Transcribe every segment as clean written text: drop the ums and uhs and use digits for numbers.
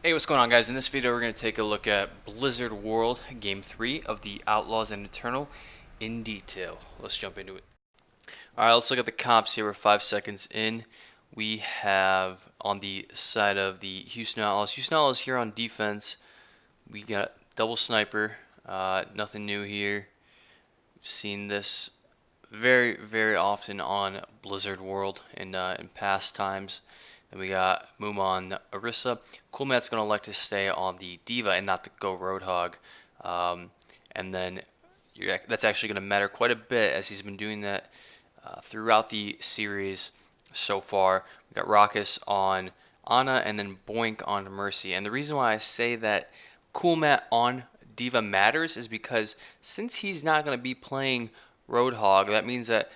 Hey, what's going on, guys? In this video, we're going to take a look at Blizzard World Game 3 of the Outlaws and Eternal in detail. Let's jump into it. Alright, let's look at the comps here. We're 5 seconds in. We have on the side of the Houston Outlaws. Houston Outlaws here on defense. We got double sniper. Nothing new here. We've seen this very, very often on Blizzard World in past times. Then we got Mumon Orisa. Coolmat's going to elect to stay on the Diva and not to go Roadhog. And then that's actually going to matter quite a bit as he's been doing that throughout the series so far. We got Raucus on Ana and then Boink on Mercy. And the reason why I say that Coolmat on Diva matters is because since he's not going to be playing Roadhog, that means that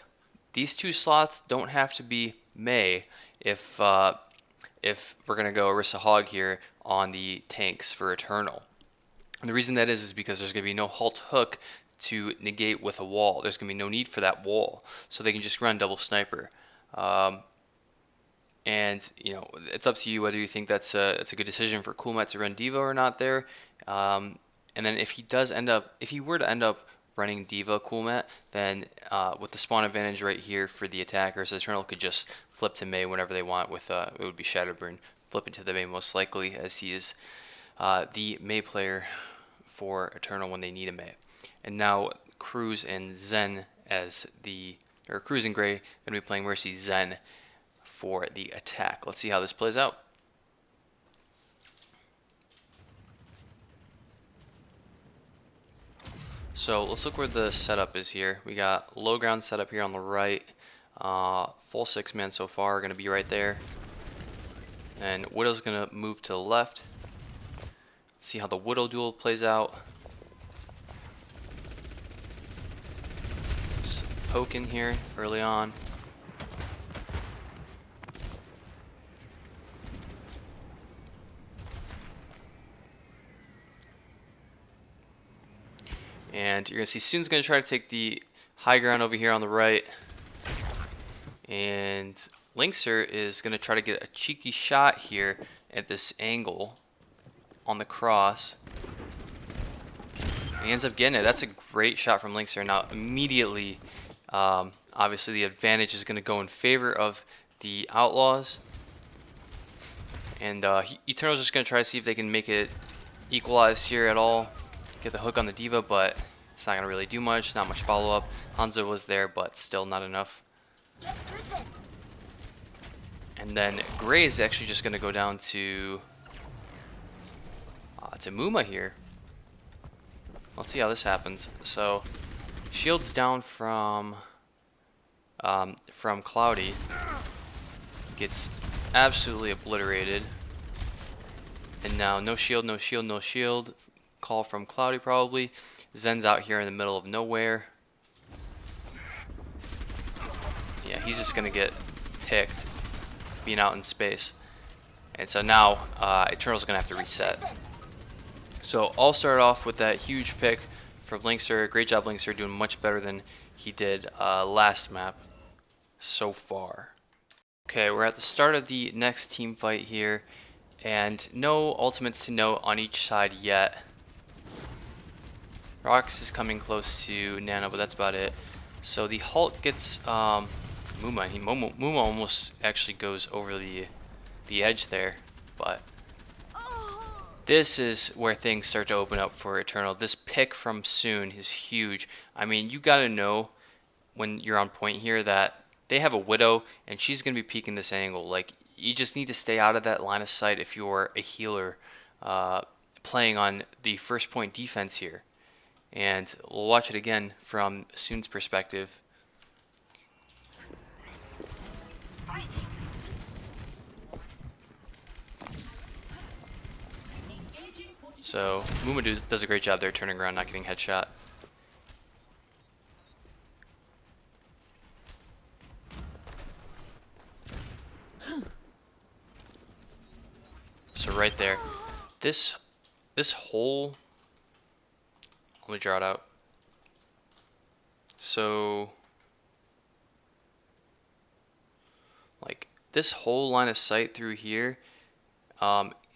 these two slots don't have to be Mei if we're going to go Orisa Hog here on the tanks for Eternal. And the reason that is because there's going to be no halt hook to negate with a wall. There's going to be no need for that wall, so they can just run double sniper. And you know, it's up to you whether you think that's a good decision for Coolmat to run Diva or not there. And then if he were to end up running Diva Coolmat, then with the spawn advantage right here for the attackers, Eternal could just flip to Mei whenever they want. With it would be Shadowburn flipping to the Mei most likely, as he is the Mei player for Eternal when they need a Mei. And now Cruz and Zen Cruz and Gray going to be playing Mercy Zen for the attack. Let's see how this plays out. So let's look where the setup is here. We got low ground setup here on the right. Full 6-man so far, going to be right there. And Widow's going to move to the left. Let's see how the Widow duel plays out. Just poke in here early on. And you're going to see Soon's going to try to take the high ground over here on the right. And Linkser is going to try to get a cheeky shot here at this angle on the cross. And he ends up getting it. That's a great shot from Linkser. Now immediately, obviously the advantage is going to go in favor of the Outlaws. And Eternal's just going to try to see if they can make it equalized here at all. Get the hook on the Diva, but it's not going to really do much. Not much follow-up. Hanzo was there, but still not enough. And then Gray is actually just going to go down to Muma here. Let's see how this happens. So shield's down from Cloudy. Gets absolutely obliterated. And now no shield, no shield, no shield. Call from Cloudy probably. Zen's out here in the middle of nowhere. Yeah, he's just gonna get picked being out in space. And so now Eternal's gonna have to reset. So I'll start off with that huge pick from Linkser. Great job, Linkser, doing much better than he did last map so far. Okay, we're at the start of the next team fight here, and no ultimates to note on each side yet. Rox is coming close to Nano, but that's about it. So the Hulk gets Muma. Muma almost actually goes over the edge there, but this is where things start to open up for Eternal. This pick from Soon is huge. I mean, you gotta know when you're on point here that they have a Widow, and she's gonna be peeking this angle. Like, you just need to stay out of that line of sight if you're a healer playing on the first point defense here. And we'll watch it again from Soon's perspective. So Muma does a great job there, turning around, not getting headshot. So right there, this whole, let me draw it out. So like this whole line of sight through here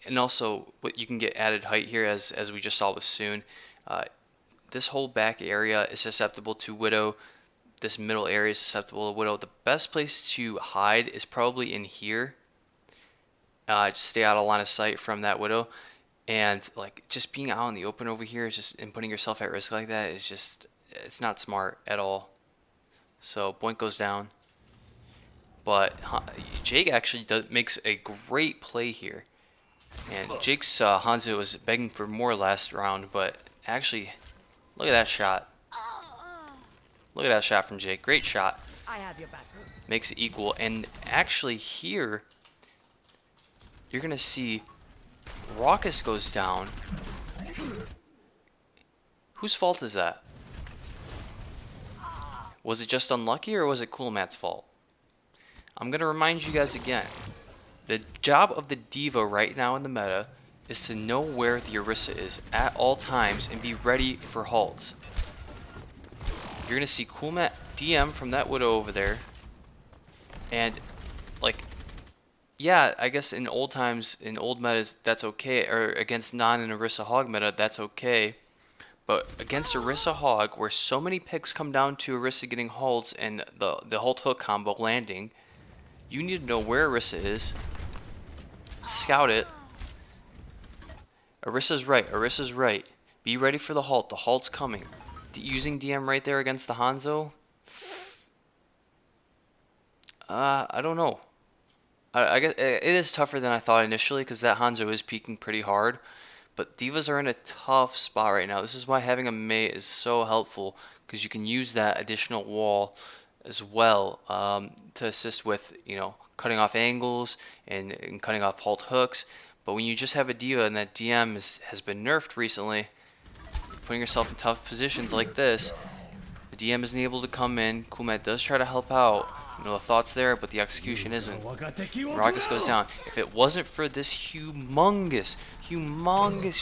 and also what you can get added height here, as we just saw with Soon. This whole back area is susceptible to Widow. This middle area is susceptible to Widow. The best place to hide is probably in here. Just stay out of line of sight from that Widow. And like just being out in the open over here is just, and putting yourself at risk like that is just, it's not smart at all. So Boink goes down. But Jake actually makes a great play here. And Jake's Hanzo was begging for more last round, but actually, look at that shot. Look at that shot from Jake. Great shot. I have your back. Makes it equal. And actually here, you're going to see Raucous goes down. Whose fault is that? Was it just unlucky, or was it Cool Matt's fault? I'm going to remind you guys again. The job of the Diva right now in the meta is to know where the Orisa is at all times and be ready for halts. You're going to see Cool Matt DM from that Widow over there. And, like, yeah, I guess in old times, in old metas, that's okay. Or against non and Orisa Hog meta, that's okay. But against Orisa Hog, where so many picks come down to Orisa getting halts and the halt hook combo landing, you need to know where Orisa is. Scout it. Orisa's right. Orisa's right. Be ready for the halt. The halt's coming. Using DM right there against the Hanzo. I don't know. I guess it is tougher than I thought initially, because that Hanzo is peaking pretty hard. But Divas are in a tough spot right now. This is why having a mate is so helpful, because you can use that additional wall as well to assist with, you know, cutting off angles and cutting off halt hooks. But when you just have a Diva and that DM has been nerfed recently, putting yourself in tough positions like this, the DM isn't able to come in. Cool Matt does try to help out. You know, the thought's there, but the execution isn't. Raucous goes down. If it wasn't for this humongous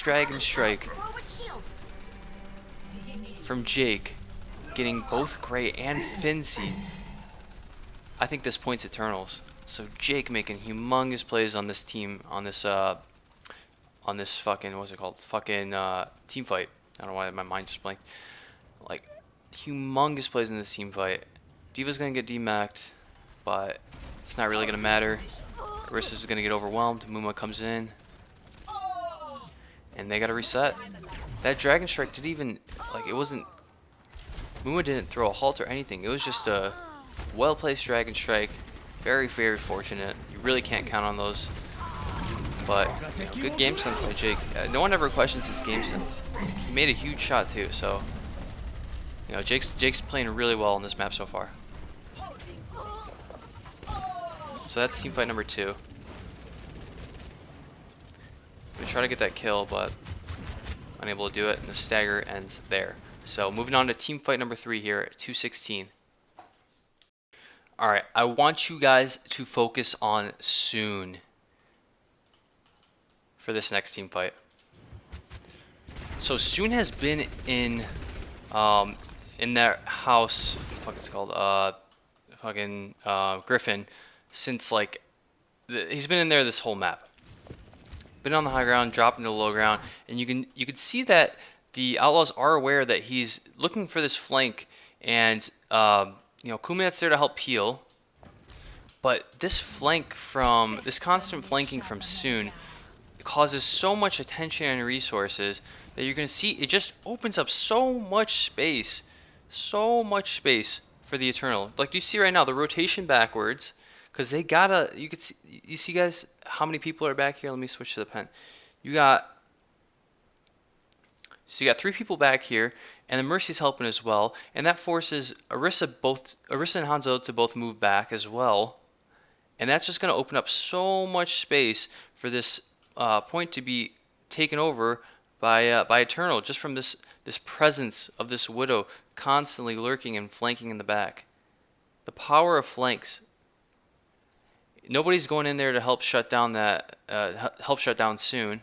Dragon Strike from Jake, getting both Gray and Finzy, I think this point's Eternals. So Jake making humongous plays on this team, on this fucking, what's it called? Fucking team fight. I don't know why my mind just blanked. Like, humongous plays in this team fight. Diva's gonna get demacked, but it's not really gonna matter. Orisa's gonna get overwhelmed. Muma comes in, and they gotta reset. That Dragon Strike didn't even, like, it wasn't, Muma didn't throw a halt or anything. It was just a well-placed Dragon Strike. Very, very fortunate. You really can't count on those. But, you know, good game sense by Jake. No one ever questions his game sense. He made a huge shot too, so, you know, Jake's playing really well on this map so far. So that's teamfight number 2. We try to get that kill, but unable to do it, and the stagger ends there. So moving on to teamfight number 3 here at 2:16. Alright, I want you guys to focus on Soon for this next team fight. So Soon has been in that house, fuck it's called, Griffin, since like, he's been in there this whole map. Been on the high ground, dropping to the low ground, and you can see that the Outlaws are aware that he's looking for this flank, and you know, Kumat's there to help peel. But this constant flanking from Soon causes so much attention and resources that you're going to see it just opens up so much space for the Eternal. Like you see right now, the rotation backwards, because they gotta, you see guys, how many people are back here? Let me switch to the pen. So you got 3 people back here, and the Mercy's helping as well, and that forces Orisa and Hanzo to both move back as well, and that's just going to open up so much space for this point to be taken over by Eternal, just from this presence of this Widow constantly lurking and flanking in the back. The power of flanks. Nobody's going in there to help shut down Soon.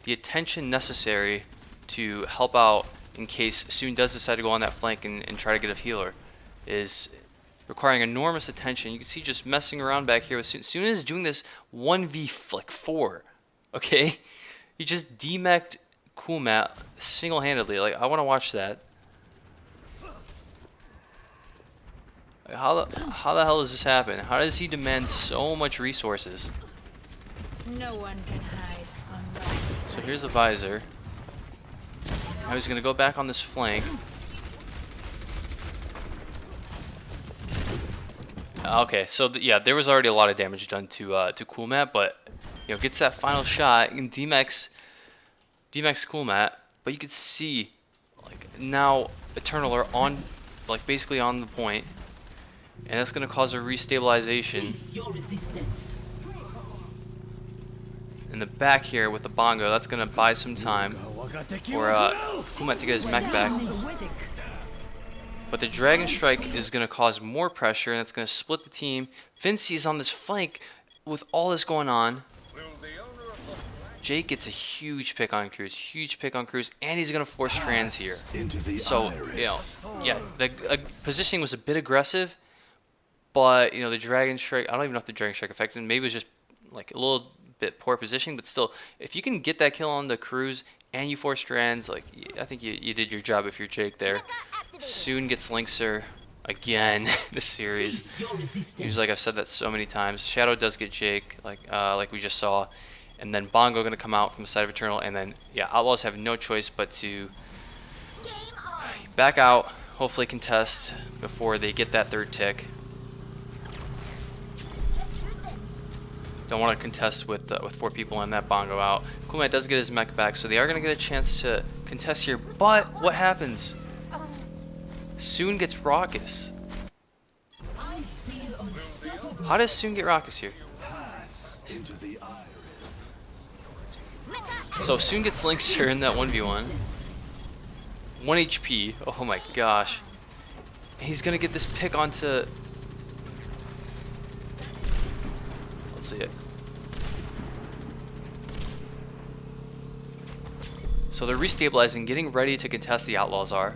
The attention necessary to help out in case Soon does decide to go on that flank and try to get a healer is requiring enormous attention. You can see just messing around back here. Soon as doing this 1v4, okay? He just demeched Coolmat single-handedly. Like, I want to watch that. Like, how the hell does this happen? How does he demand so much resources? No one can hide from us. So here's the visor. Now he's gonna go back on this flank. Okay, so yeah, there was already a lot of damage done to Coolmat, but you know, gets that final shot and demecks Coolmat. But you can see, like, now Eternal are on, like, basically on the point, and that's gonna cause a restabilization in the back here with the bongo. That's gonna buy some time for Coolmat to get his mech back. But the Dragon Strike is going to cause more pressure, and it's going to split the team. Vinci is on this flank with all this going on. Jake gets a huge pick on Cruz, and he's going to force trans here. So, you know, yeah, the positioning was a bit aggressive, but, you know, the Dragon Strike, I don't even know if the Dragon Strike affected him. Maybe it was just, like, a little bit poor positioning, but still, if you can get that kill on the Cruz and you force trans, like, I think you did your job if you're Jake there. Soon gets Linkser again this series. Seems like I've said that so many times. Shadow does get Jake, like we just saw, and then Bongo gonna come out from the side of Eternal, and then yeah, Outlaws have no choice but to back out, hopefully contest before they get that third tick. Don't want to contest with 4 people and that Bongo out. Coolmat does get his mech back, so they are gonna get a chance to contest here. But what happens? Soon gets Raucous. How does Soon get Raucous here? So Soon gets Linkser in that 1v1. 1 HP. Oh my gosh. He's gonna get this pick onto... Let's see it. So they're restabilizing, getting ready to contest the Outlaws are.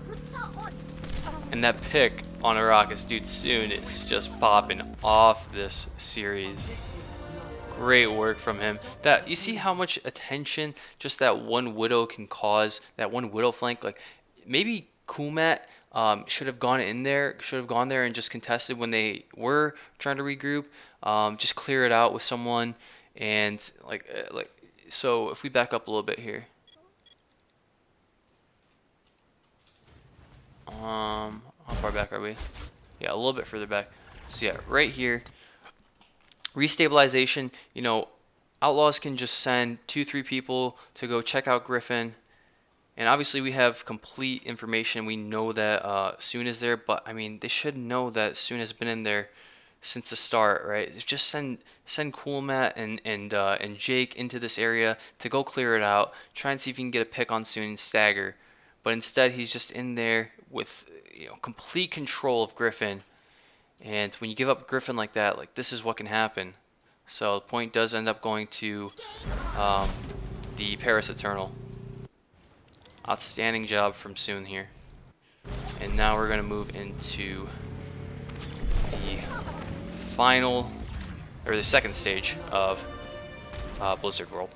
And that pick on Arrakis, dude, Soon is just popping off this series. Great work from him. That, you see how much attention just that one Widow can cause, that one Widow flank? Like, maybe Coolmat should have gone there and just contested when they were trying to regroup. Just clear it out with someone, and so if we back up a little bit here. How far back are we? Yeah, a little bit further back. So yeah, right here. Restabilization, you know, Outlaws can just send 2-3 people to go check out Griffin. And obviously we have complete information. We know that Soon is there, but I mean, they should know that Soon has been in there since the start, right? Just send Coolmat and Jake into this area to go clear it out. Try and see if you can get a pick on Soon and stagger. But instead, he's just in there with, you know, complete control of Griffin. And when you give up Griffin like that, like, this is what can happen. So the point does end up going to the Paris Eternal. Outstanding job from Soon here. And now we're going to move into the final, or the second stage of Blizzard World.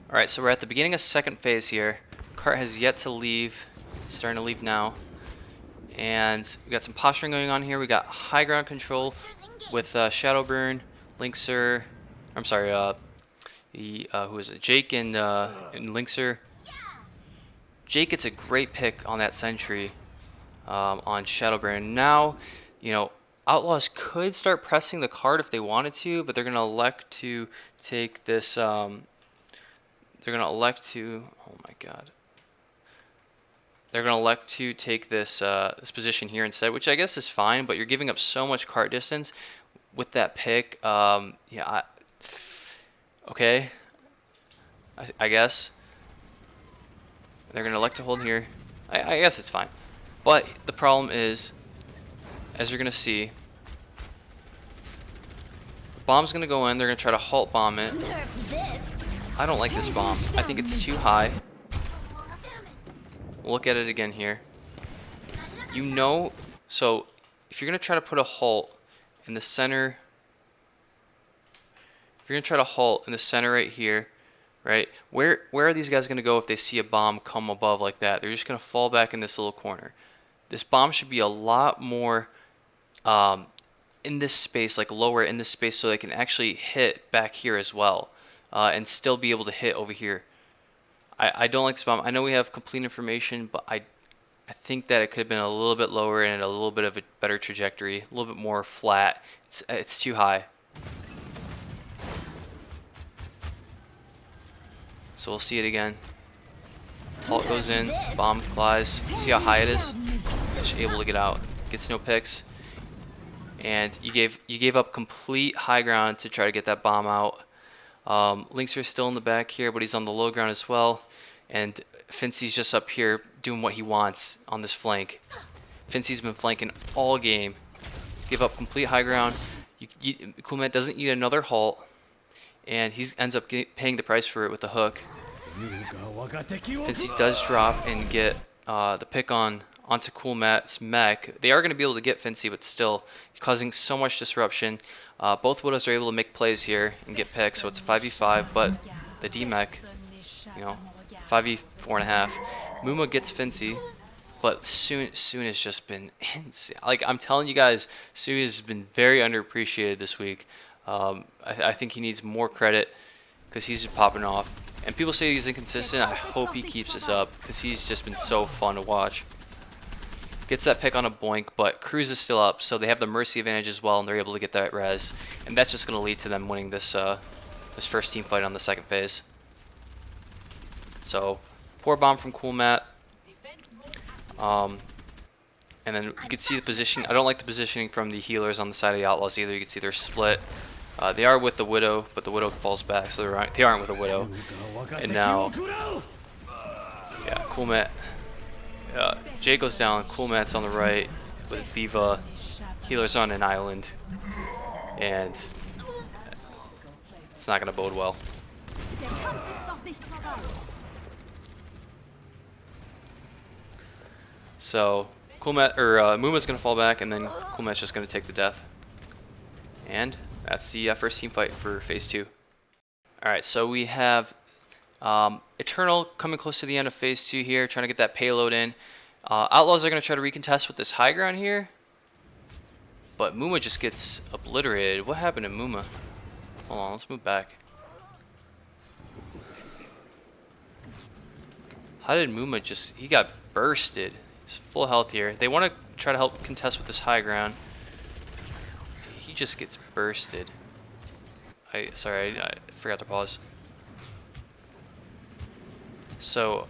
Alright, so we're at the beginning of second phase here. Cart has yet to leave. It's starting to leave now. And we got some posturing going on here. We got high ground control with Shadowburn, Linkser. I'm sorry, who is it? Jake and Linkser. Jake gets a great pick on that sentry on Shadowburn. Now, you know, Outlaws could start pressing the card if they wanted to, but they're going to elect to take this. They're going to elect to. Oh my God. They're going to elect to take this this position here instead, which I guess is fine, but you're giving up so much cart distance with that pick. Yeah, okay. I guess. They're going to elect to hold here. I guess it's fine. But the problem is, as you're going to see, the bomb's going to go in. They're going to try to halt bomb it. I don't like this bomb. I think it's too high. Look at it again here. You know, so if you're going to try to put a halt in the center, if you're going to try to halt in the center right here, right, where are these guys going to go if they see a bomb come above like that? They're just going to fall back in this little corner. This bomb should be a lot more in this space, like lower in this space, so they can actually hit back here as well, and still be able to hit over here. I don't like this bomb. I know we have complete information, but I think that it could have been a little bit lower and a little bit of a better trajectory, a little bit more flat. It's too high. So we'll see it again. Halt goes in, bomb flies. See how high it is? Just able to get out. Gets no picks. And you gave up complete high ground to try to get that bomb out. Linkster is still in the back here, but he's on the low ground as well. And Fincy's just up here doing what he wants on this flank. Fincy's been flanking all game. Give up complete high ground. Coolmat doesn't need another halt, and he ends up paying the price for it with the hook. Fincy does drop and get the pick onto Coolmat's mech. They are going to be able to get Fincy, but still causing so much disruption. Both Widows are able to make plays here and get picks, so it's a 5v5, but the D-mech, 5v4.5. Muma gets Fincy, but Soon has just been insane. Like, I'm telling you guys, Soon has been very underappreciated this week. I think he needs more credit because he's just popping off. And people say he's inconsistent. I hope he keeps this up because he's just been so fun to watch. Gets that pick on a boink, but Cruz is still up, so they have the mercy advantage as well, and they're able to get that res. And that's just going to lead to them winning this this first team fight on the second phase. So, poor bomb from Coolmat. And then you can see the position. I don't like the positioning from the healers on the side of the Outlaws either. You can see they're split. They are with the Widow, but the Widow falls back, so they aren't with the Widow. And now, yeah, Coolmat. Jay goes down. Coolmat's on the right with Diva. Healer's on an island, and it's not going to bode well. So Muma's going to fall back, and then Coolmat's just going to take the death. And that's the first team fight for phase 2. Alright, so we have Eternal coming close to the end of phase 2 here, trying to get that payload in. Outlaws are going to try to recontest with this high ground here, but Muma just gets obliterated. What happened to Muma? Hold on, let's move back. How did Muma he got bursted. He's full health here. They want to try to help contest with this high ground. He just gets bursted. Sorry, I forgot to pause. So,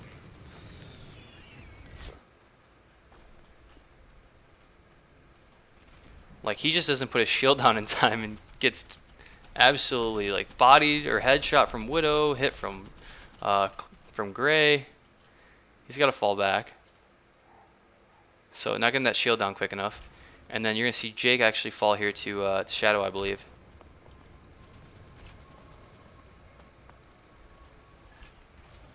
like, he just doesn't put his shield down in time and gets absolutely, like, bodied or headshot from Widow, hit from Gray. He's got to fall back. So, not getting that shield down quick enough. And then you're going to see Jake actually fall here to Shadow, I believe.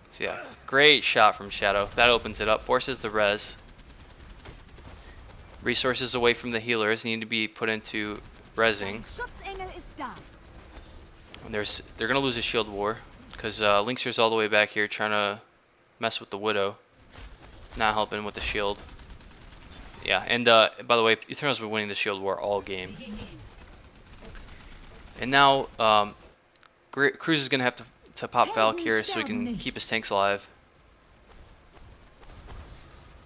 So yeah, great shot from Shadow. That opens it up, forces the res. Resources away from the healers need to be put into resing. And they're going to lose a shield war because Linkster's all the way back here trying to mess with the Widow. Not helping with the shield. Yeah, and by the way, Eternal's been winning the shield war all game. And now Cruz is going to have to pop Valk here so he can keep his tanks alive.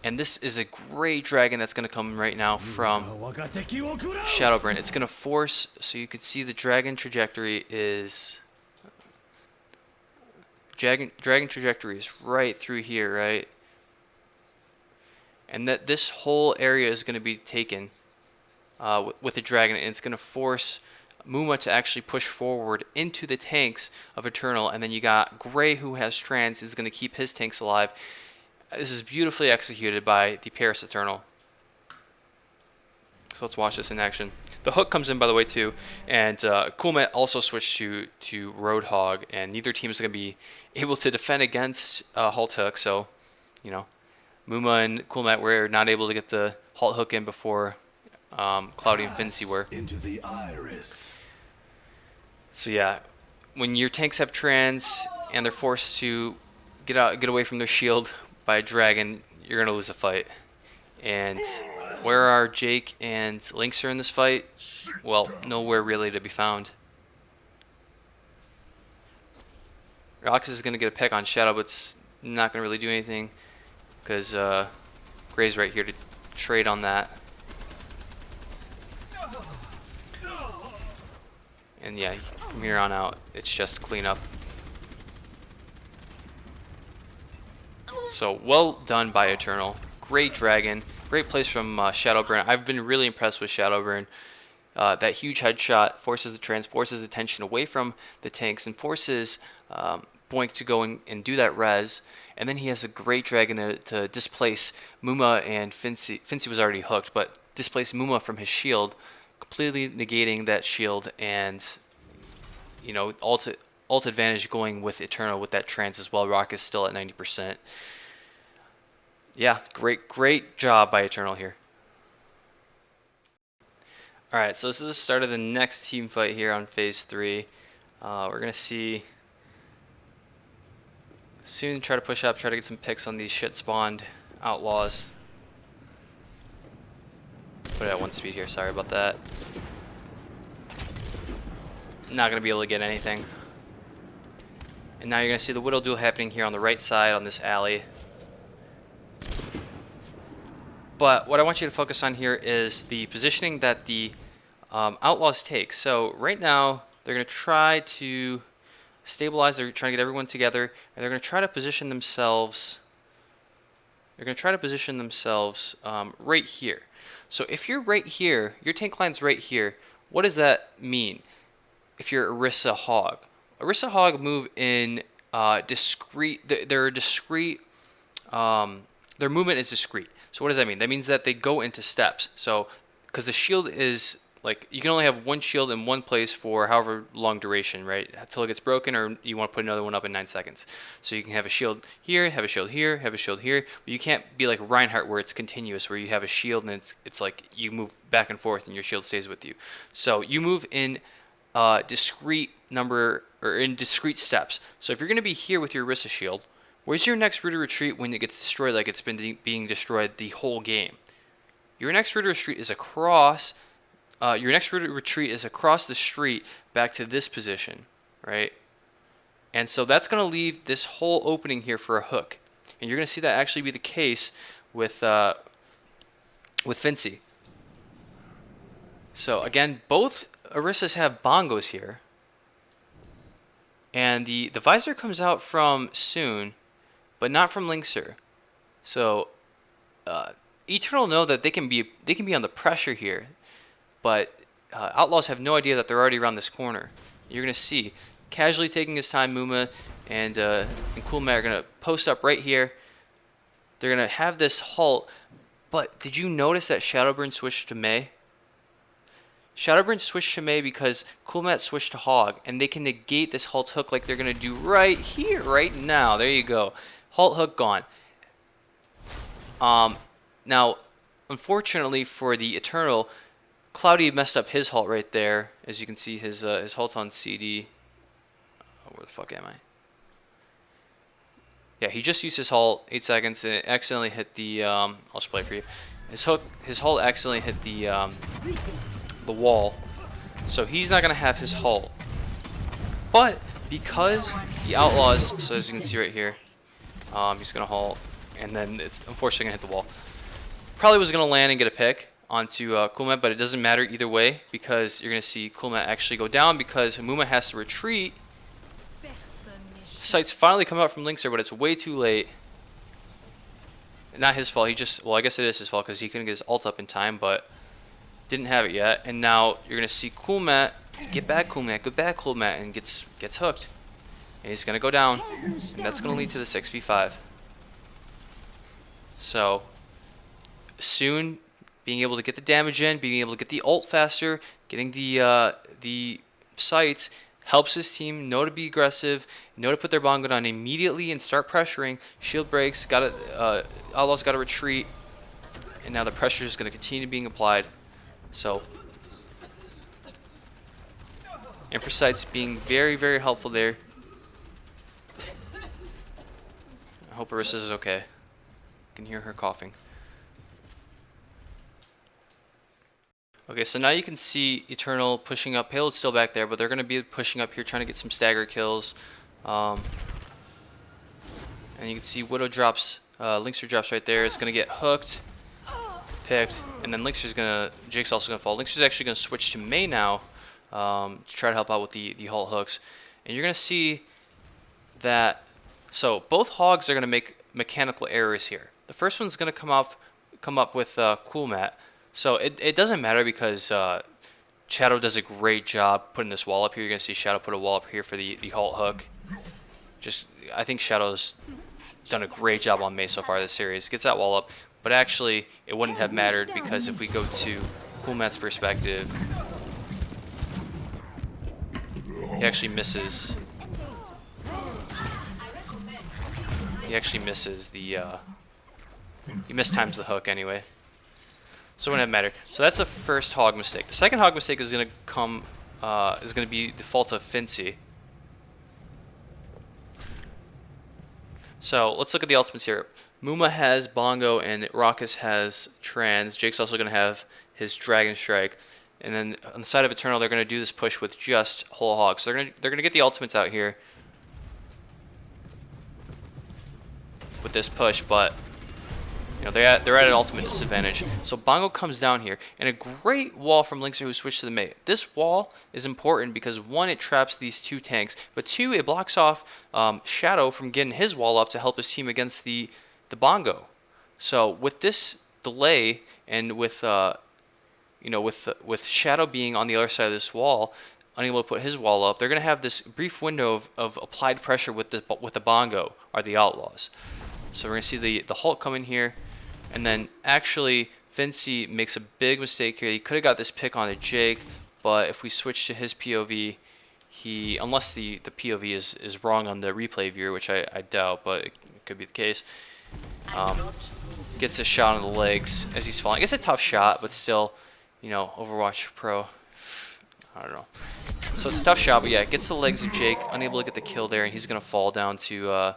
And this is a great dragon that's going to come right now from Shadowburn. It's going to force, so you can see the dragon trajectory is... Dragon trajectory is right through here, right? And that this whole area is going to be taken with the dragon, and it's going to force Muma to actually push forward into the tanks of Eternal, and then you got Gray, who has trans, is going to keep his tanks alive. This is beautifully executed by the Paris Eternal. So let's watch this in action. The hook comes in, by the way, too, and Coolmat also switched to Roadhog, and neither team is going to be able to defend against Halt Hook, so, you know, Muma and Coolmat were not able to get the Halt Hook in before Cloudy and Fincy were. Into the iris. So yeah, when your tanks have trans and they're forced to get away from their shield by a dragon, you're gonna lose a fight. And where are Jake and Lynxer in this fight? Well, nowhere really to be found. Roxas is gonna get a peck on Shadow, but it's not gonna really do anything because Gray's right here to trade on that. And yeah, from here on out, it's just cleanup. So well done by Eternal. Great dragon. Great place from Shadowburn. I've been really impressed with Shadowburn. That huge headshot forces the trans, forces attention away from the tanks, and forces Boink to go and do that res. And then he has a great dragon to displace Muma and Fincy. Fincy was already hooked, but displace Muma from his shield, completely negating that shield, and you know, ult advantage going with Eternal with that trance as well. Rock is still at 90%. Yeah, great job by Eternal here. Alright, so this is the start of the next team fight here on phase 3. We're gonna see soon, try to push up, try to get some picks on these shit spawned outlaws. Put it at 1 speed here, sorry about that. Not going to be able to get anything. And now you're going to see the Widow duel happening here on the right side on this alley. But what I want you to focus on here is the positioning that the Outlaws take. So right now they're going to try to stabilize, they're trying to get everyone together, and they're going to try to position themselves right here. So if you're right here, your tank line's right here, what does that mean? If you're Orisa Hog. Orisa Hog move in discrete, their movement is discrete. So what does that mean? That means that they go into steps. So, because the shield is, like, you can only have one shield in one place for however long duration, right? Until it gets broken, or you want to put another one up in 9 seconds. So you can have a shield here, have a shield here, have a shield here. But you can't be like Reinhardt where it's continuous, where you have a shield and it's like you move back and forth and your shield stays with you. So you move in discrete number, or in discrete steps. So if you're going to be here with your Orisa shield, where's your next route of retreat when it gets destroyed like it's been being destroyed the whole game? Your next route of retreat is across. Your next route of retreat is across the street back to this position, right? And so that's going to leave this whole opening here for a hook, and you're going to see that actually be the case with Fincy. So again, both Orisas have bongos here, and the visor comes out from Soon, but not from Lynxer. So Eternal know that they can be on the pressure here, but Outlaws have no idea that they're already around this corner. You're gonna see casually taking his time. Muma and Cool Matt are gonna post up right here. They're gonna have this halt, but did you notice that Shadowburn switched to Mei? Shadowburn switched to Mei because Cool Matt switched to Hog, and they can negate this halt hook like they're gonna do right here, right now. There you go. Halt hook gone. Now, unfortunately for the Eternal, Cloudy messed up his halt right there. As you can see, his halt's on CD. Oh, where the fuck am I? Yeah, he just used his halt 8 seconds and it accidentally hit the. I'll just play for you. His halt accidentally hit the wall, so he's not gonna have his halt. But because the Outlaws, so as you can see right here, he's gonna halt, and then it's unfortunately gonna hit the wall. Probably was gonna land and get a pick onto Coolmat, but it doesn't matter either way because you're gonna see Coolmat actually go down because Muma has to retreat. Sights finally come out from Lynxer, but it's way too late. Not his fault. He just, well, I guess it is his fault because he couldn't get his ult up in time, but didn't have it yet. And now you're gonna see Coolmat get back, Coolmat, and gets hooked, and he's gonna go down, and that's gonna lead to the 6v5. So soon, being able to get the damage in, being able to get the ult faster, getting the sights helps his team know to be aggressive, know to put their bongo down immediately and start pressuring. Shield breaks, Outlaws got to retreat, and now the pressure is going to continue being applied. So Infrasights being very, very helpful there. I hope Arissa is okay. I can hear her coughing. Okay, so now you can see Eternal pushing up. Payload's still back there, but they're going to be pushing up here, trying to get some stagger kills. And you can see Widow drops, Linkster drops right there. It's going to get hooked, picked, and then Linkster's going to, Jake's also going to fall. Linkster's actually going to switch to Mei now to try to help out with the halt hooks. And you're going to see that, so both hogs are going to make mechanical errors here. The first one's going to come up with Cool Mat. So it doesn't matter because Shadow does a great job putting this wall up here. You're going to see Shadow put a wall up here for the halt hook. I think Shadow's done a great job on Mei so far this series. Gets that wall up, but actually it wouldn't have mattered because if we go to Cool Mat's perspective, he actually misses. He actually misses the. He mistimes the hook anyway. So it wouldn't have mattered. So that's the first hog mistake. The second hog mistake is going to come. Is going to be the fault of Fincy. So let's look at the ultimates here. Muma has Bongo and Raucus has Trans. Jake's also going to have his Dragon Strike. And then on the side of Eternal, they're going to do this push with just whole hogs. So they're going to get the ultimates out here with this push, but you know, they're at an ultimate disadvantage. So Bongo comes down here, and a great wall from Linkster who switched to the Mei. This wall is important because one, it traps these two tanks, but two, it blocks off Shadow from getting his wall up to help his team against the Bongo. So with this delay and with with Shadow being on the other side of this wall, unable to put his wall up, they're going to have this brief window of applied pressure with the Bongo, or the Outlaws. So we're going to see the halt come in here. And then actually, Fincy makes a big mistake here. He could have got this pick onto Jake, but if we switch to his POV, unless the POV is wrong on the replay viewer, which I doubt, but it could be the case, gets a shot on the legs as he's falling. It's a tough shot, but still, Overwatch Pro, I don't know. So it's a tough shot, but yeah, it gets the legs of Jake, unable to get the kill there, and he's going to fall down to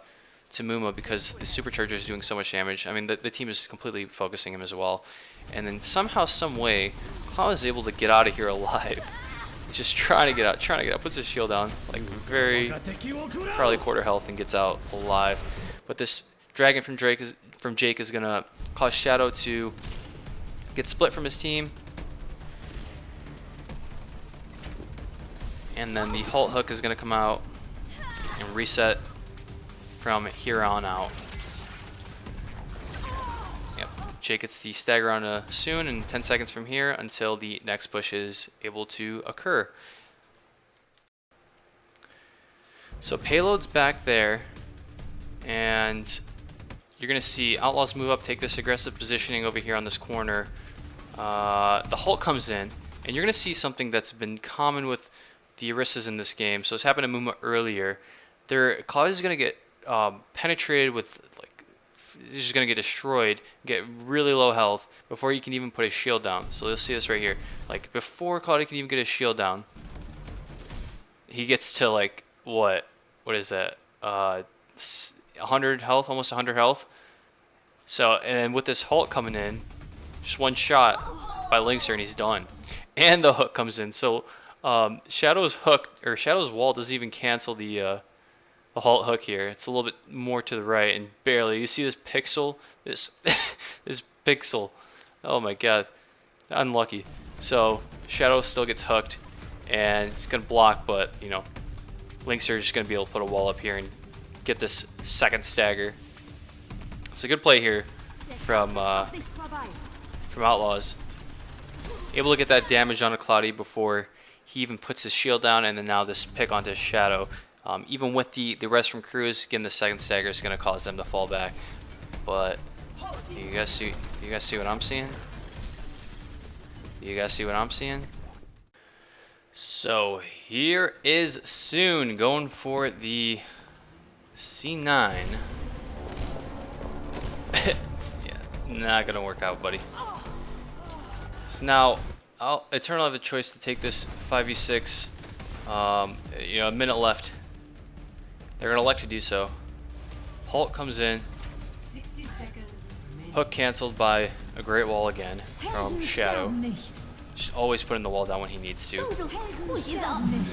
Muma because the supercharger is doing so much damage. I mean, the team is completely focusing him as well. And then somehow, some way, Cloud is able to get out of here alive. He's just trying to get out, puts his shield down, like probably quarter health, and gets out alive. But this dragon from Jake is gonna cause Shadow to get split from his team. And then the halt hook is gonna come out and reset from here on out. Yep, Jake gets the stagger on soon in 10 seconds from here until the next push is able to occur. So payload's back there, and you're going to see Outlaws move up, take this aggressive positioning over here on this corner. The halt comes in, and you're going to see something that's been common with the Orissas in this game. So it's happened to Muma earlier. Cloud is going to get penetrated with, he's just going to get destroyed, get really low health before he can even put his shield down. So you'll see this right here. Like, before Cloud can even get his shield down, he gets to, what is that? 100 health, almost 100 health. So, and then with this halt coming in, just one shot by Linkster and he's done. And the hook comes in. So, Shadow's wall doesn't even cancel the halt hook here. It's a little bit more to the right and barely. You see this pixel? This pixel. Oh my god. Unlucky. So Shadow still gets hooked and it's gonna block, but Linkster is just gonna be able to put a wall up here and get this second stagger. It's a good play here from Outlaws. Able to get that damage on a Cloudy before he even puts his shield down, and then now this pick onto Shadow. Even with the rest from Cruz, again, the second stagger is going to cause them to fall back. But you guys see what I'm seeing? You guys see what I'm seeing? So here is Soon going for the C9. Yeah, not gonna work out, buddy. So now Eternal have a choice to take this 5v6. You know, a minute left. They're gonna elect to do so. Halt comes in. 60 seconds remaining. Hook canceled by a great wall again from Shadow. Just always putting the wall down when he needs to.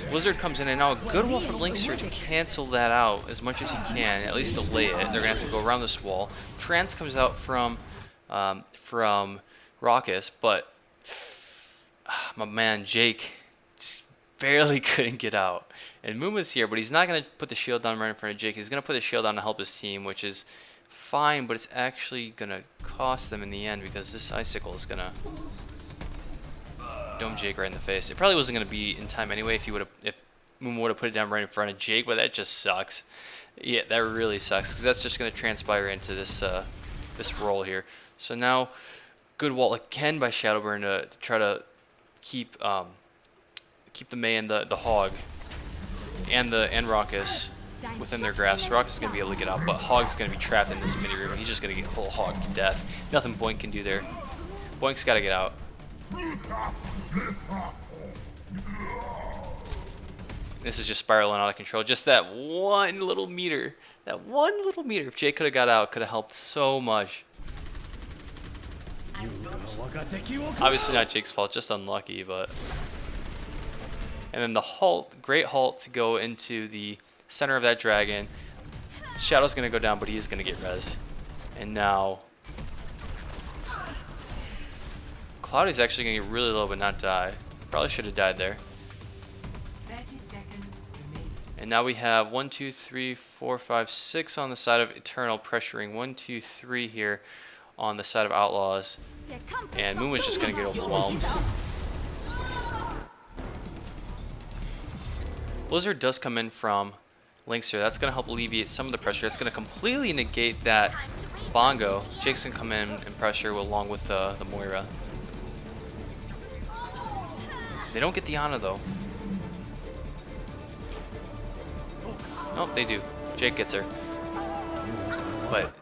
Blizzard comes in, and now a good wall from Linkster to cancel that out as much as he can, at least delay it. They're gonna have to go around this wall. Trance comes out from Raucous, but my man Jake just barely couldn't get out. And Muma's here, but he's not gonna put the shield down right in front of Jake. He's gonna put the shield down to help his team, which is fine, but it's actually gonna cost them in the end because this icicle is gonna dome Jake right in the face. It probably wasn't gonna be in time anyway if Muma would have put it down right in front of Jake, but that just sucks. Yeah, that really sucks because that's just gonna transpire into this this roll here. So now, good wall again by Shadowburn to try to keep the Mei and the Hog and Raucous within their grasp. Raucous is gonna be able to get out, but Hog's gonna be trapped in this mini room. He's just gonna get whole hogged to death. Nothing Boink can do there. Boink's gotta get out. This is just spiraling out of control. Just that one little meter. That one little meter. If Jake could have got out, could have helped so much. Obviously not Jake's fault, just unlucky, but... And then the halt, great halt to go into the center of that dragon. Shadow's gonna go down, but he's gonna get res. And now... Cloudy's actually gonna get really low but not die. Probably should have died there. 30 seconds remaining. And now we have 1, 2, 3, 4, 5, 6 on the side of Eternal, pressuring 1, 2, 3 here on the side of Outlaws. And Muma's just gonna get overwhelmed. Blizzard does come in from Linkster. That's gonna help alleviate some of the pressure. It's gonna completely negate that Bongo. Jake's gonna come in and pressure along with the Moira. They don't get the Ana though. Nope, they do. Jake gets her. But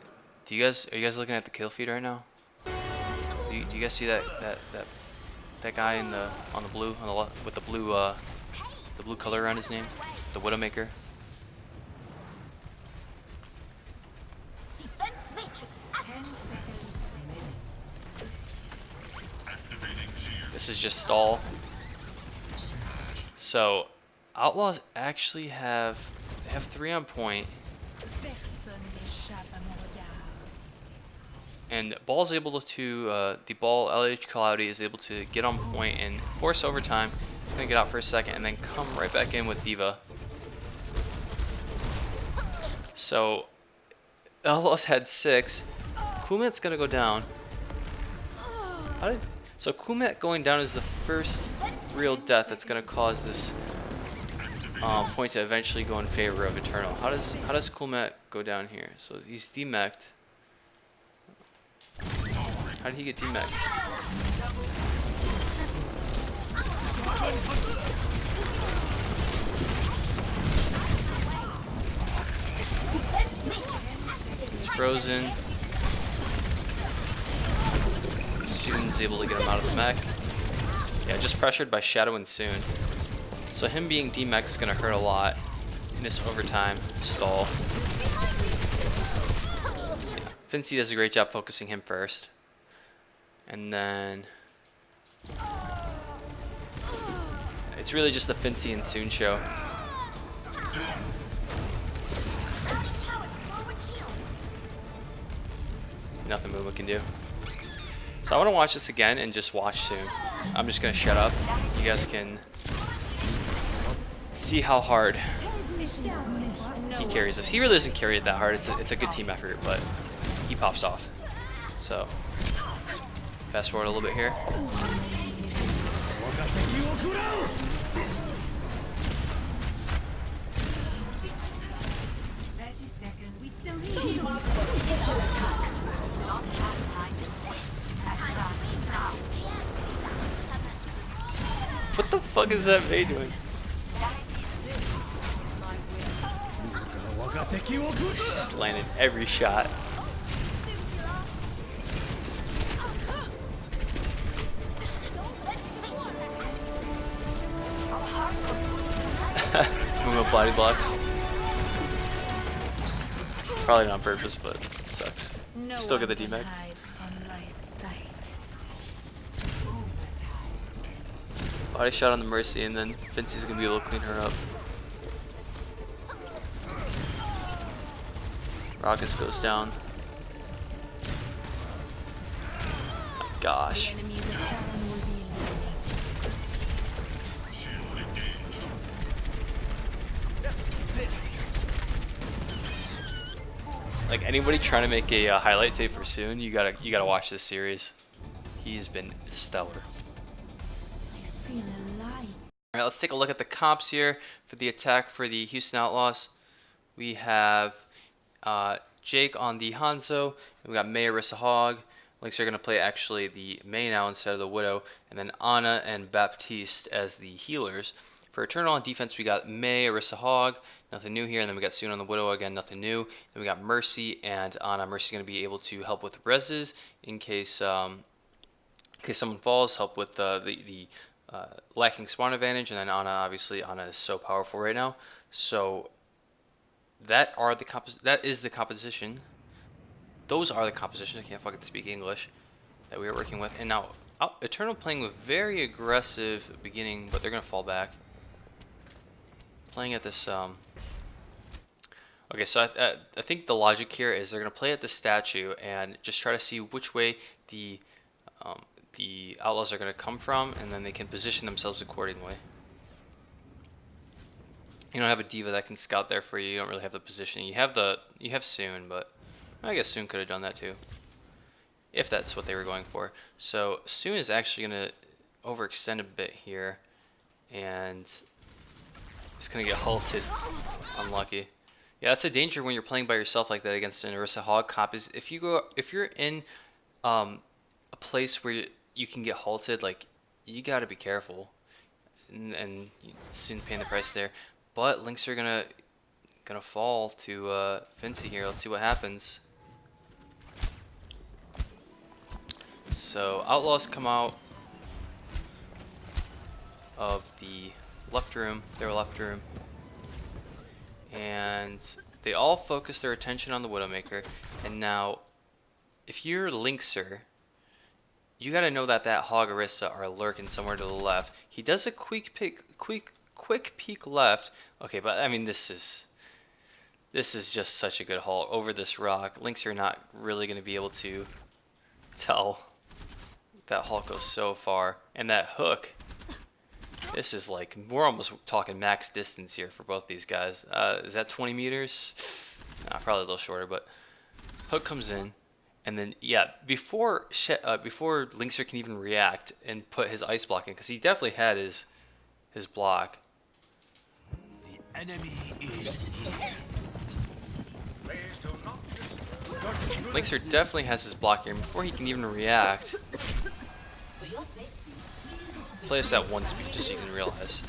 are you guys looking at the kill feed right now? Do you guys see that guy on the blue on the left with the blue color around his name, the Widowmaker? 10 seconds remaining. This is just stall. So Outlaws actually have 3 on point, and Ball's able to the ball LH Cloudy is able to get on point and force overtime. He's gonna get out for a second and then come right back in with Diva. So Outlaws had 6. Kumet's gonna go down. So Kumet going down is the first real death that's gonna cause this point to eventually go in favor of Eternal. How does Kumet go down here? So he's demeched. How did he get demeched? He's frozen. Soon's able to get him out of the mech. Yeah, just pressured by Shadow and Soon. So him being demech is going to hurt a lot in this overtime stall. Yeah, Fincy does a great job focusing him first. And then... it's really just the Fincy and Soon show. Nothing Muma can do. So I want to watch this again and just watch Soon. I'm just going to shut up. You guys can see how hard he carries us. He really doesn't carry it that hard. It's a good team effort, but he pops off. So let's fast forward a little bit here. What the fuck is that Mei doing? Just landed every shot. body blocks. Probably not on purpose, but it sucks. No Still get one the can D-Mag. hide from my sight. Body shot on the Mercy, and then Fincy's gonna be able to clean her up. Rockets goes down. My gosh. Enemies of Talon will be Like anybody trying to make a highlight tape for Soon, you gotta watch this series. He's been stellar. I feel alive. All right, let's take a look at the comps here for the attack for the Houston Outlaws. We have Jake on the Hanzo, and we got May, Arissa, Hog. Lynx are gonna play actually the May now instead of the Widow, and then Ana and Baptiste as the healers. For Eternal on defense, we got May, Arissa, Hog, nothing new here, and then we got Soon on the Widow, again, nothing new. Then we got Mercy and Ana. Mercy going to be able to help with reses in case someone falls, help with the lacking spawn advantage, and then Ana, obviously, Ana is so powerful right now. So that is the composition. Those are the compositions. I can't fucking speak English that we are working with. And now Eternal playing with very aggressive beginning, but they're gonna fall back. Playing at this okay, so I think the logic here is they're gonna play at the statue and just try to see which way the Outlaws are gonna come from, and then they can position themselves accordingly. You don't have a diva that can scout there for you. You don't really have the positioning. You have Soon, but I guess Soon could have done that too, if that's what they were going for. So Soon is actually gonna overextend a bit here, and it's gonna get halted. Unlucky. Yeah, that's a danger when you're playing by yourself like that against an Arissa Hog comp. Is if you're in a place where you can get halted, like you gotta be careful, and soon paying the price there. But Lynx are gonna fall to Fincy here. Let's see what happens. So Outlaws come out of the left room, their left room, and they all focus their attention on the Widowmaker. And now, if you're Lynxer, you gotta know that Hog Arissa are lurking somewhere to the left. He does a quick peek left. Okay, but I mean this is just such a good haul over this rock. Lynx are not really gonna be able to tell. That Hulk goes so far, and that hook. This is like, we're almost talking max distance here for both these guys. Is that 20 meters? Nah, probably a little shorter, but hook comes in, and then yeah, before Lynxer can even react and put his ice block in, because he definitely had his block. The enemy is here. Lynxer definitely has his block here, and before he can even react, play us at 1 speed just so you can realize.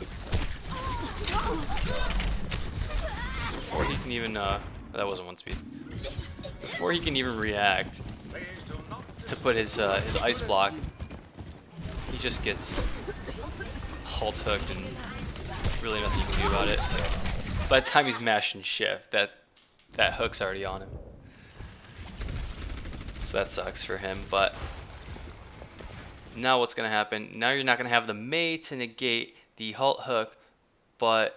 Before he can even, that wasn't 1 speed. Before he can even react to put his ice block, he just gets halt hooked and really nothing you can do about it. By the time he's mashing shift, that hook's already on him. So that sucks for him, but now what's going to happen? Now you're not going to have the May to negate the halt hook, but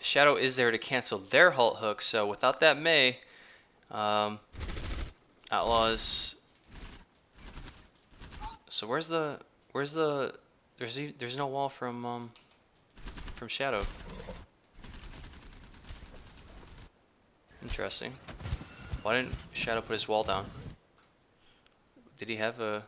Shadow is there to cancel their halt hook. So without that May, Outlaws. So there's no wall from Shadow. Interesting. Why didn't Shadow put his wall down? Did he have a...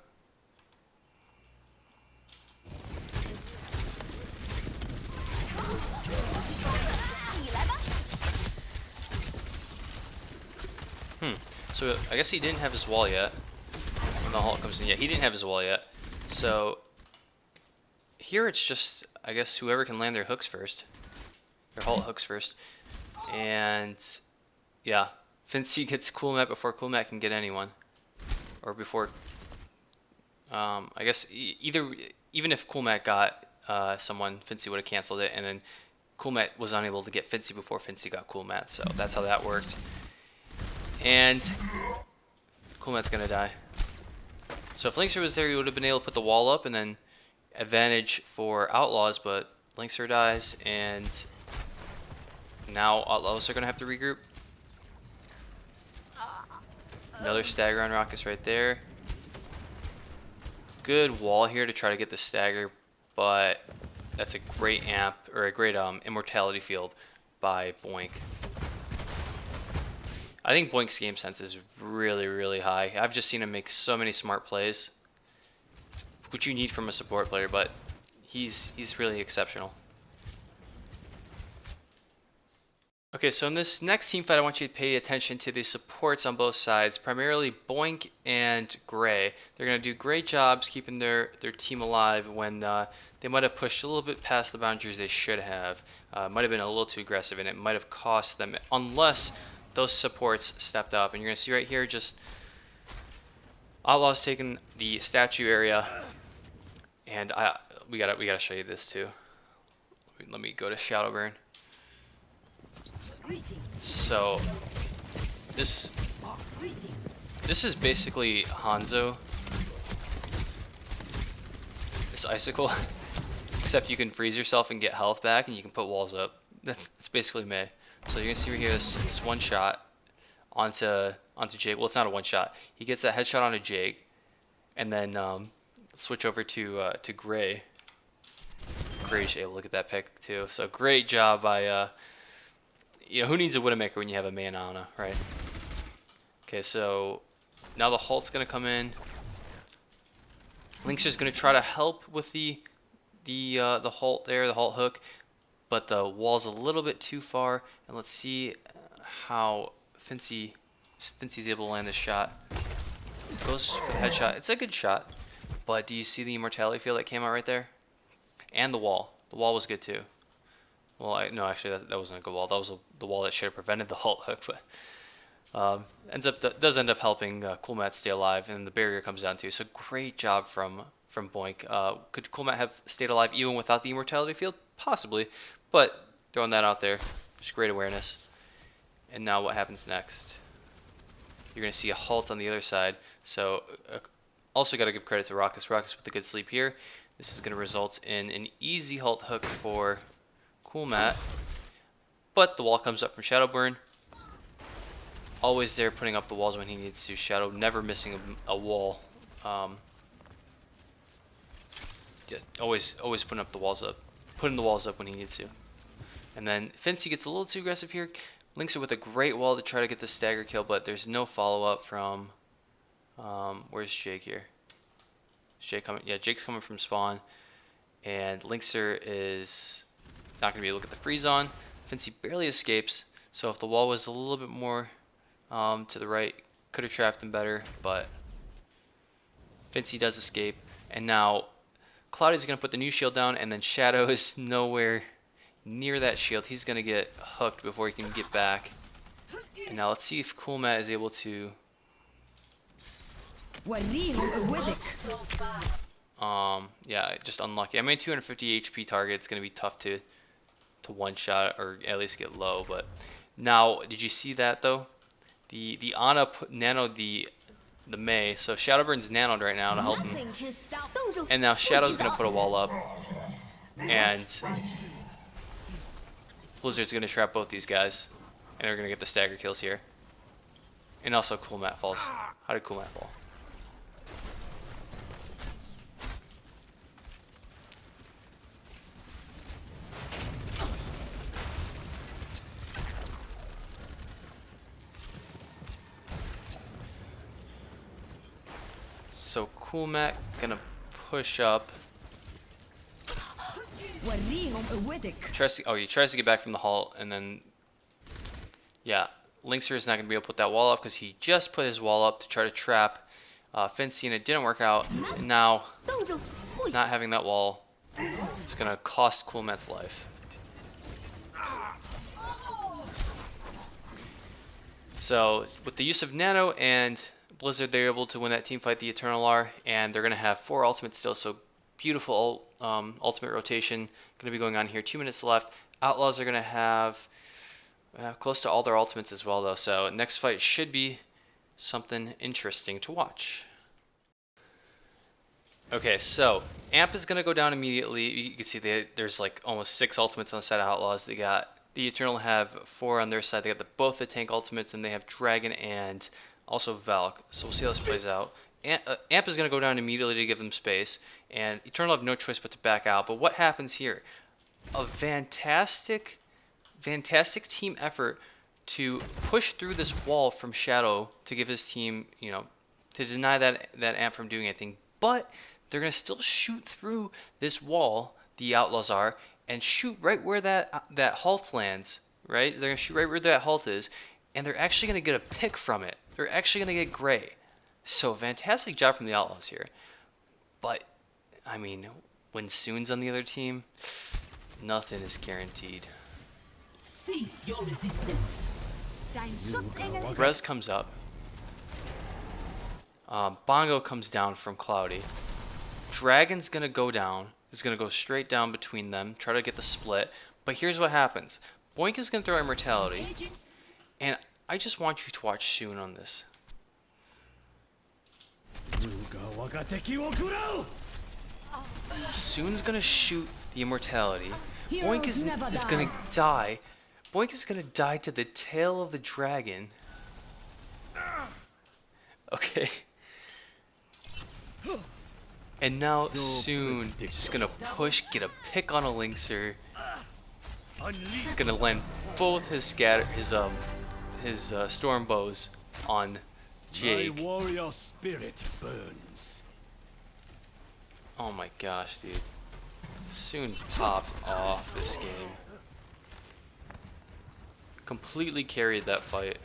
So I guess he didn't have his wall yet. When the halt comes in, yeah, he didn't have his wall yet. So here it's just, I guess, whoever can land their hooks first, their halt hooks first, and yeah, Fincy gets Cool Mat before Cool Mat can get anyone, or before. I guess even if Cool Mat got someone, Fincy would have canceled it, and then Cool Matt was unable to get Fincy before Fincy got Cool Matt, so that's how that worked. And Cool Matt's gonna die. So if Linkster was there, he would have been able to put the wall up and then advantage for Outlaws, but Linkster dies, and now Outlaws are gonna have to regroup. Another stagger on Rockets right there. Good wall here to try to get the stagger, but that's a great amp, or a great immortality field by Boink. I think Boink's game sense is really, really high. I've just seen him make so many smart plays, which you need from a support player, but he's really exceptional. Okay, so in this next team fight, I want you to pay attention to the supports on both sides, primarily Boink and Gray. They're going to do great jobs keeping their team alive when they might have pushed a little bit past the boundaries they should have. Might have been a little too aggressive, and it might have cost them, unless those supports stepped up. And you're going to see right here, just Outlaws taking the statue area, and we gotta show you this too. Let me go to Shadowburn. So this is basically Hanzo, this icicle, except you can freeze yourself and get health back, and you can put walls up. That's basically Mei. So you're gonna see right here this one shot onto Jake. Well, it's not a one shot. He gets that headshot onto Jake, and then switch over to Gray. Gray's able to get that pick too. So great job by who needs a Widowmaker when you have a Mei and Ana, right? Okay, so now the Halt's gonna come in. Linkster's gonna try to help with the Halt there, the Halt hook, but the wall's a little bit too far. And let's see how Fincy's able to land this shot. Goes for the headshot. It's a good shot, but do you see the immortality field that came out right there? And the wall. The wall was good too. Well, no, actually, that wasn't a good wall. That was the wall that should have prevented the Halt hook, but does end up helping Cool Matt stay alive, and the barrier comes down too. So great job from Boink. Could Cool Matt have stayed alive even without the immortality field? Possibly, but throwing that out there, just great awareness. And now what happens next? You're gonna see a Halt on the other side. So also got to give credit to Rockets. Rockets with a good sleep here. This is gonna result in an easy Halt hook for Cool Matt, but the wall comes up from Shadowburn. Always there, putting up the walls when he needs to. Shadow never missing a wall. Yeah, always putting up the walls up, putting the walls up when he needs to. And then Fincy gets a little too aggressive here. Links it with a great wall to try to get the stagger kill, but there's no follow up from. Where's Jake here? Is Jake coming? Yeah, Jake's coming from spawn, and Linkster is not going to be able to get the freeze on. Fincy barely escapes, so if the wall was a little bit more to the right, could have trapped him better, but Fincy does escape. And now Cloudy's going to put the new shield down, and then Shadow is nowhere near that shield. He's going to get hooked before he can get back. And now let's see if Cool Matt is able to... yeah, just unlucky. I mean, 250 HP target, it's going to be tough to one shot or at least get low. But now, did you see that though? The Ana nanoed the Mei, so Shadowburn's nanoed right now to help him. And now Shadow's gonna put a wall up, and Blizzard's gonna trap both these guys, and they're gonna get the stagger kills here. And also Cool Matt falls. How did Cool Matt fall? So Cool Matt gonna push up. He tries to get back from the Halt, and then yeah, Linkster is not gonna be able to put that wall up because he just put his wall up to try to trap Fincy, and it didn't work out. And now, not having that wall, it's gonna cost Cool Matt's life. So with the use of Nano and Blizzard, they're able to win that team fight, the Eternal R, and they're going to have 4 ultimates still, so beautiful ultimate rotation going to be going on here. 2 minutes left. Outlaws are going to have close to all their ultimates as well, though. So next fight should be something interesting to watch. Okay, so Amp is going to go down immediately. You can see there's like almost 6 ultimates on the side of Outlaws. They got the Eternal have 4 on their side. They got both the tank ultimates, and they have Dragon and also Valk. So we'll see how this plays out. Amp is going to go down immediately to give them space, and Eternal have no choice but to back out. But what happens here? A fantastic team effort to push through this wall from Shadow to give his team, to deny that Amp from doing anything. But they're going to still shoot through this wall, the Outlaws are, and shoot right where that halt lands, right? They're going to shoot right where that halt is, and they're actually going to get a pick from it. They're actually going to get Gray. So, fantastic job from the Outlaws here. But, I mean, when Soon's on the other team, nothing is guaranteed. Cease your resistance. Dein Schutzengel. Rez comes up. Bongo comes down from Cloudy. Dragon's going to go down. He's going to go straight down between them, try to get the split. But here's what happens. Boink is going to throw Immortality. And I just want you to watch Soon on this. Soon's going to shoot the Immortality. Boink is going to die. Boink is going to die to the tail of the dragon. Okay. And now Soon just going to push, get a pick on a Linkser. Going to land both his storm bows on Jake. My warrior spirit burns. Oh my gosh, dude. Soon popped off this game. Completely carried that fight.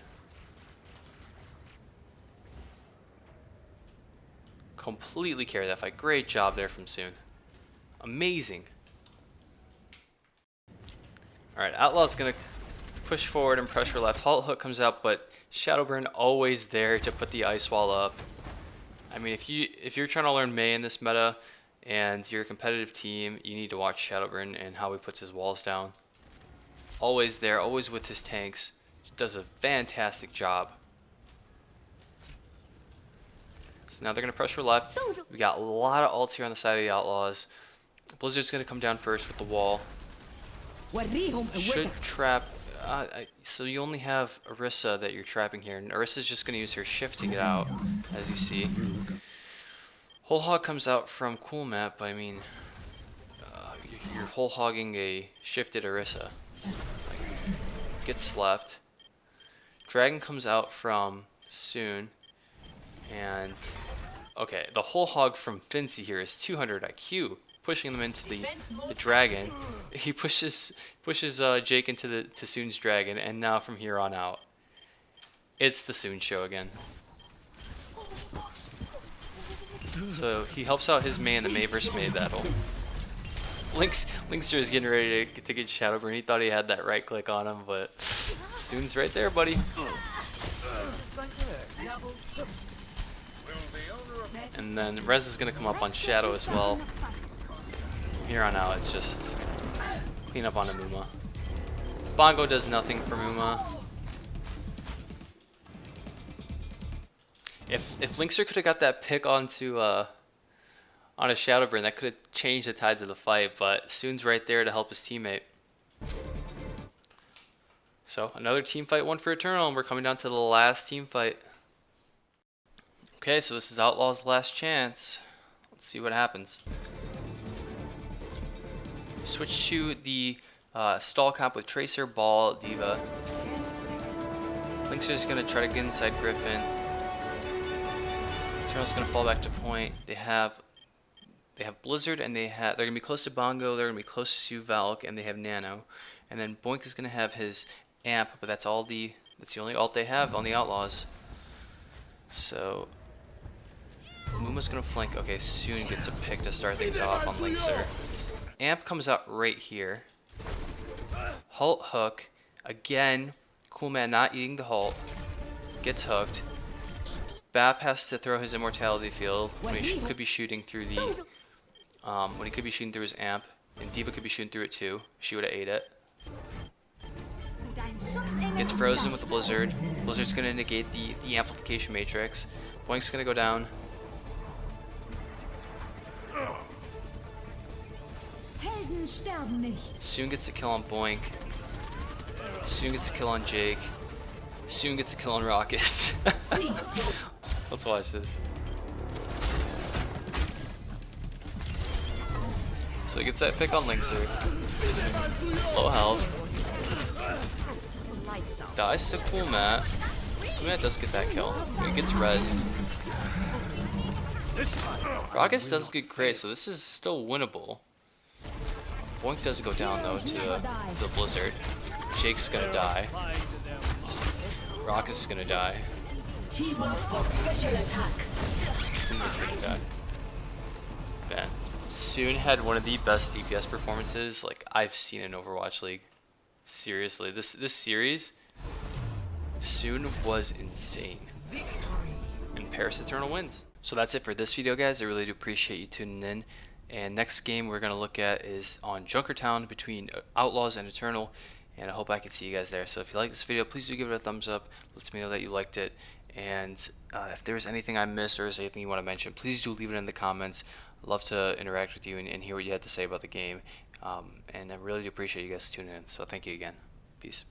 Completely carried that fight. Great job there from Soon. Amazing. Alright, Outlaw's gonna push forward and pressure left. Halt Hook comes out, but Shadowburn always there to put the ice wall up. I mean, if you're trying to learn Mei in this meta and you're a competitive team, you need to watch Shadowburn and how he puts his walls down. Always there, always with his tanks. Does a fantastic job. So now they're going to pressure left. We got a lot of ults here on the side of the Outlaws. Blizzard's going to come down first with the wall. Should trap. So you only have Orisa that you're trapping here, and Orisa's just going to use her shift to get out, as you see. Whole Hog comes out from Cool Map, but I mean, you're whole hogging a shifted Orisa. Gets slapped. Dragon comes out from Soon, and okay, the whole hog from Fincy here is 200 IQ, pushing them into the dragon. He pushes Jake into Soon's dragon, and now from here on out, it's the Soon show again. So he helps out his Mei in the Mei vs Mei battle. Linkster is getting ready to get Shadowburn. He thought he had that right click on him, but Soon's right there, buddy. And then Rez is going to come up on Shadow as well. From here on out, it's just clean up on Amuma. Bongo does nothing for Amuma. If Linkster could have got that pick onto on a Shadowburn, that could have changed the tides of the fight, but Soon's right there to help his teammate. So another team fight won for Eternal, and we're coming down to the last team fight. Okay, so this is Outlaw's last chance. Let's see what happens. Switch to the stall comp with Tracer, Ball, Diva. Linkster's gonna try to get inside Griffin. Eternal's gonna fall back to point. They have Blizzard, and they're gonna be close to Bongo. They're gonna be close to Valk, and they have Nano. And then Boink is gonna have his Amp, but that's the only ult they have on the Outlaws. So Muma's gonna flank. Okay, Soon gets a pick to start things off on Linkster. Amp comes out right here. Halt Hook again. Cool Man not eating the halt. Gets hooked. Bap has to throw his Immortality field when he could be shooting through his Amp, and Diva could be shooting through it too. She would have ate it. Gets frozen with the Blizzard. Blizzard's gonna negate the amplification matrix. Boink's gonna go down. Helden sterben nicht. Soon gets the kill on Boink. Soon gets a kill on Jake. Soon gets a kill on Raucus. Let's watch this. So he gets that pick on Linkser. Low health. Dies to cool Matt. Cool Matt does get that kill. He gets rezzed. Raucus does get crit, so this is still winnable. Boink does go down though to the Blizzard. Jake's gonna die. Raucus is gonna die. Teamwork for special attack. He's gonna die. Man. Soon had one of the best DPS performances like I've seen in Overwatch League. Seriously, this series, Soon was insane. And Paris Eternal wins. So that's it for this video, guys. I really do appreciate you tuning in. And next game we're gonna look at is on Junkertown between Outlaws and Eternal. And I hope I can see you guys there. So if you like this video, please do give it a thumbs up. Lets me know that you liked it. And if there's anything I missed or is anything you want to mention, please do leave it in the comments. I'd love to interact with you and hear what you had to say about the game. And I really do appreciate you guys tuning in. So thank you again. Peace.